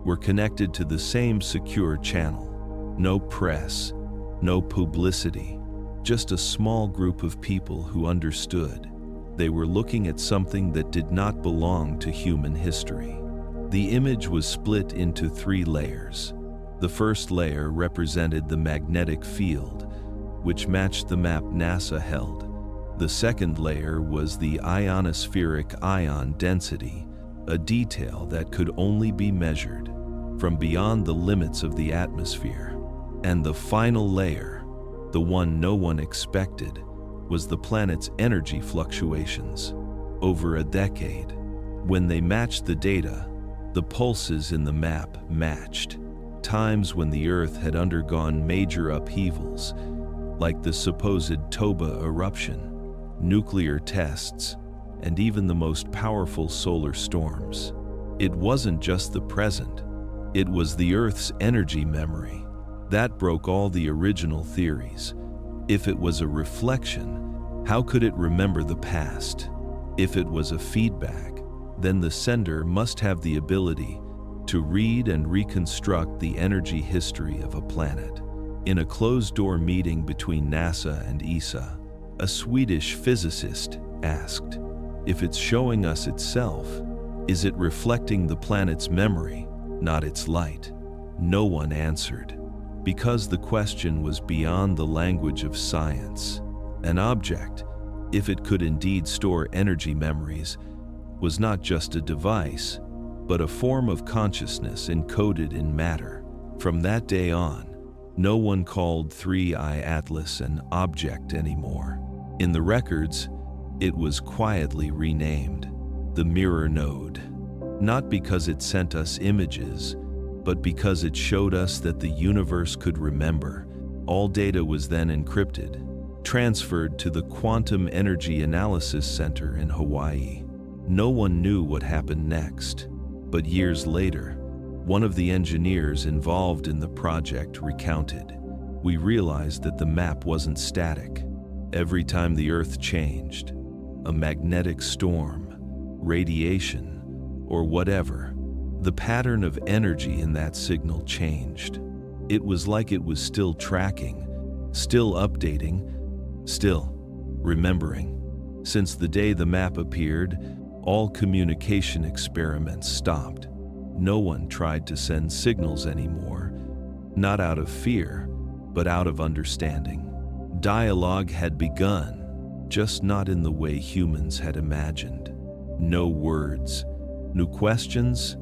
were connected to the same secure channel. No press, no publicity, just a small group of people who understood. They were looking at something that did not belong to human history. The image was split into 3 layers. The first layer represented the magnetic field, which matched the map NASA held. The second layer was the ionospheric ion density, a detail that could only be measured from beyond the limits of the atmosphere. And the final layer, the one no one expected, was the planet's energy fluctuations. Over a decade, when they matched the data, the pulses in the map matched. Times when the Earth had undergone major upheavals, like the supposed Toba eruption, nuclear tests, and even the most powerful solar storms. It wasn't just the present, it was the Earth's energy memory. That broke all the original theories. If it was a reflection, how could it remember the past? If it was a feedback, then the sender must have the ability to read and reconstruct the energy history of a planet. In a closed-door meeting between NASA and ESA, a Swedish physicist asked, "If it's showing us itself, is it reflecting the planet's memory, not its light?" No one answered. because the question was beyond the language of science. An object, if it could indeed store energy memories, was not just a device, but a form of consciousness encoded in matter. From that day on, no one called 3I Atlas an object anymore. In the records, it was quietly renamed the Mirror Node, not because it sent us images, but because it showed us that the universe could remember. All data was then encrypted, transferred to the Quantum Energy Analysis Center in Hawaii. No one knew what happened next, but years later, one of the engineers involved in the project recounted. We realized that the map wasn't static. Every time the Earth changed, a magnetic storm, radiation, or whatever, the pattern of energy in that signal changed. It was like it was still tracking, still updating, still remembering. Since the day the map appeared, all communication experiments stopped. No one tried to send signals anymore, not out of fear, but out of understanding. Dialogue had begun, just not in the way humans had imagined. No words, no questions,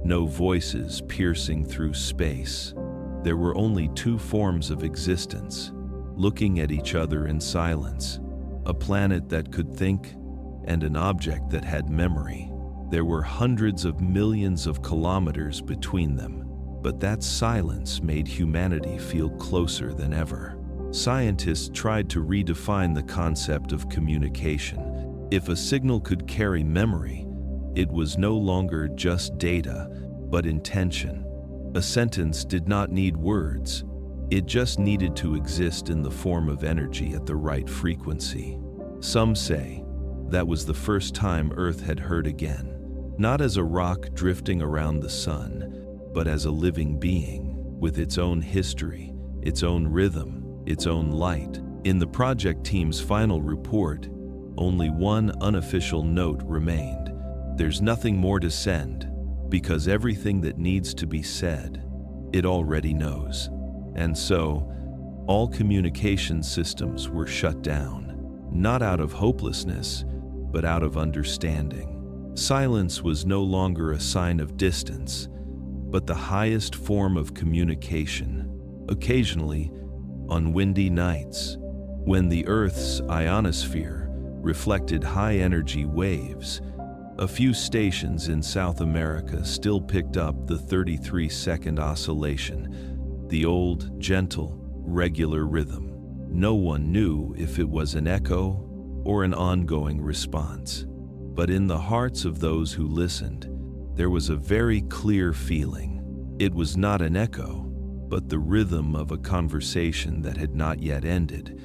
no voices piercing through space. There were only two forms of existence, looking at each other in silence, a planet that could think and an object that had memory. There were hundreds of millions of kilometers between them, but that silence made humanity feel closer than ever. Scientists tried to redefine the concept of communication. If a signal could carry memory, it was no longer just data, but intention. A sentence did not need words. It just needed to exist in the form of energy at the right frequency. Some say that was the first time Earth had heard again, not as a rock drifting around the sun, but as a living being, with its own history, its own rhythm, its own light. In the project team's final report, only one unofficial note remained. There's nothing more to send, because everything that needs to be said, it already knows. And so, all communication systems were shut down, not out of hopelessness, but out of understanding. Silence was no longer a sign of distance, but the highest form of communication. Occasionally, on windy nights, when the Earth's ionosphere reflected high-energy waves, a few stations in South America still picked up the 33-second oscillation, the old, gentle, regular rhythm. No one knew if it was an echo or an ongoing response. But in the hearts of those who listened, there was a very clear feeling. It was not an echo, but the rhythm of a conversation that had not yet ended.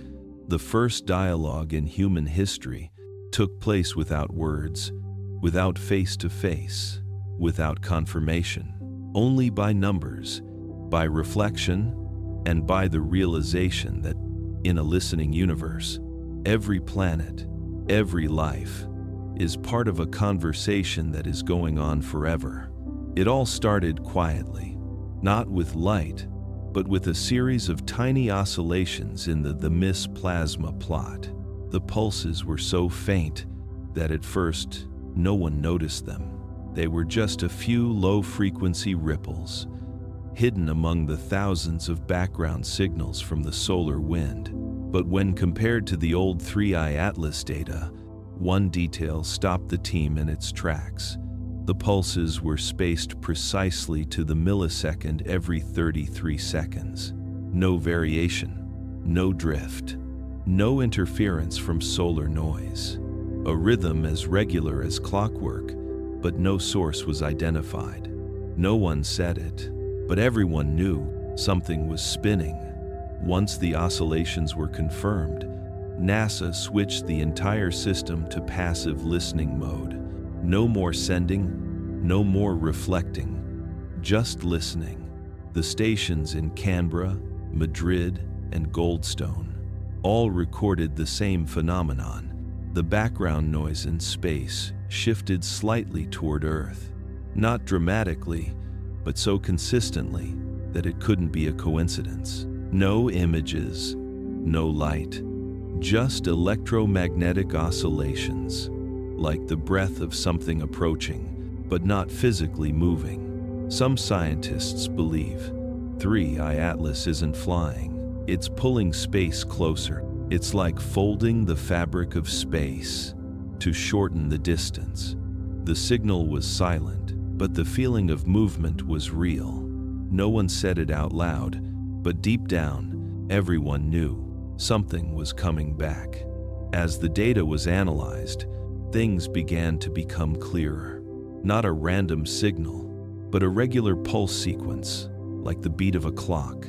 The first dialogue in human history took place without words, without face-to-face, without confirmation, only by numbers, by reflection, and by the realization that, in a listening universe, every planet, every life, is part of a conversation that is going on forever. It all started quietly, not with light, but with a series of tiny oscillations in the Miss plasma plot. The pulses were so faint that at first no one noticed them. They were just a few low-frequency ripples, hidden among the thousands of background signals from the solar wind. But when compared to the old 3I Atlas data, one detail stopped the team in its tracks. The pulses were spaced precisely to the millisecond every 33 seconds. No variation, no drift, no interference from solar noise. A rhythm as regular as clockwork, but no source was identified. No one said it, but everyone knew something was spinning. Once the oscillations were confirmed, NASA switched the entire system to passive listening mode. No more sending, no more reflecting, just listening. The stations in Canberra, Madrid, and Goldstone all recorded the same phenomenon. The background noise in space shifted slightly toward Earth. Not dramatically, but so consistently that it couldn't be a coincidence. No images, no light, just electromagnetic oscillations, like the breath of something approaching, but not physically moving. Some scientists believe 3I Atlas isn't flying, it's pulling space closer. It's like folding the fabric of space to shorten the distance. The signal was silent, but the feeling of movement was real. No one said it out loud, but deep down, everyone knew something was coming back. As the data was analyzed, things began to become clearer. Not a random signal, but a regular pulse sequence, like the beat of a clock.